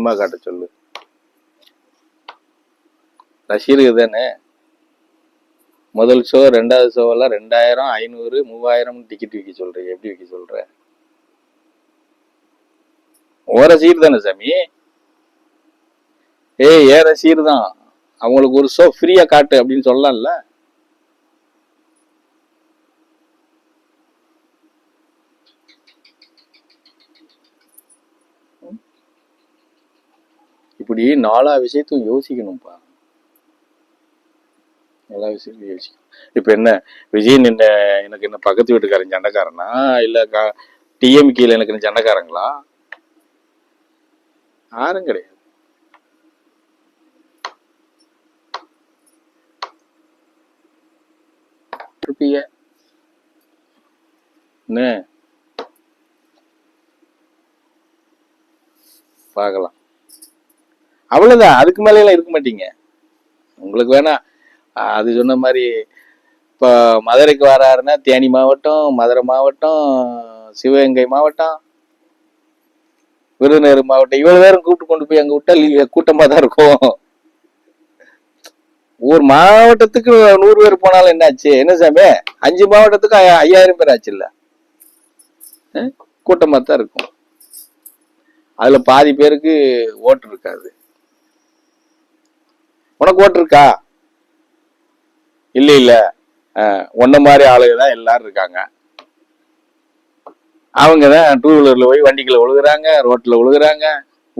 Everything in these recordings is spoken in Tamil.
சினிமா காட்ட சொல்லு. ரஷீருக்கு தானே முதல் ஷோ, ரெண்டாவது ஷோவெல்லாம் 2000, 500, 3000 டிக்கெட் விற்க சொல்ற. எப்படி விற்க சொல்ற? ஓ ரசீர் தானே சாமி. ஏ ரசீர் தான். அவங்களுக்கு ஒரு ஷோ ஃப்ரீயா காட்டு அப்படின்னு சொல்லலாம்ல. இப்படி 4 விஷயத்தையும் யோசிக்கணும்ப்பா. எல்லா விஷயத்தையும் யோசிக்கணும். இப்ப என்ன விஜய் எனக்கு என்ன பக்கத்து வீட்டுக்காரன் சண்டைக்காரனா, இல்ல டிஎம்கேல எனக்கு என்ன சண்டைக்காரங்களா? யாரும் கிடையாது. என்ன பார்க்கலாம். அவ்வளவுதான். அதுக்கு மேல எல்லாம் இருக்க மாட்டீங்க. உங்களுக்கு வேணா அது சொன்ன மாதிரி இப்போ மதுரைக்கு வராருன்னா தேனி மாவட்டம், மதுரை மாவட்டம், சிவகங்கை மாவட்டம், விருதுநகர் மாவட்டம், இவ்வளவு பேரும் கூப்பிட்டு கொண்டு போய் அங்க விட்டா கூட்டமா தான் இருக்கும். ஒரு மாவட்டத்துக்கு 100 பேர் போனாலும் என்னாச்சு? என்ன சாமி, 5 மாவட்டத்துக்கு 5000 பேர் ஆச்சு இல்ல? கூட்டமா தான் இருக்கும். அதுல பாதி பேருக்கு ஓட்டு இருக்காது. உனக்கு ஓட்டு இருக்கா? இல்ல ஒன்ன மாதிரி ஆளுங்க தான் எல்லாரும் இருக்காங்க. அவங்கதான் 2 வீலர்ல போய் வண்டிக்குள்ள விழுகுறாங்க, ரோட்ல விழுகுறாங்க,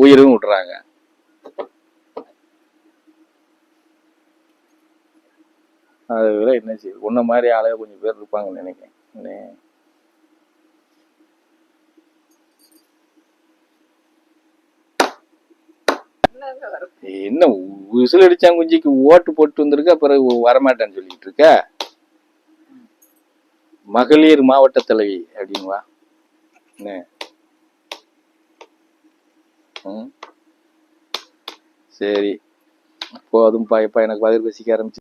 உயிரும் விட்டுறாங்க. அது என்ன செய்யுது? உன்ன மாதிரி ஆளுங்க கொஞ்சம் பேர் இருப்பாங்கன்னு நினைக்கிறேன். என்ன விசில் அடிச்சா குஞ்சிக்கு ஓட்டு போட்டு வந்திருக்க, பிறகு வரமாட்டேன்னு சொல்லிட்டு இருக்க. மகளிர் மாவட்ட தலைவி அப்படின்வா. சரி போதும்பா. இப்ப எனக்கு பதில் பேசிக்க ஆரம்பிச்சு.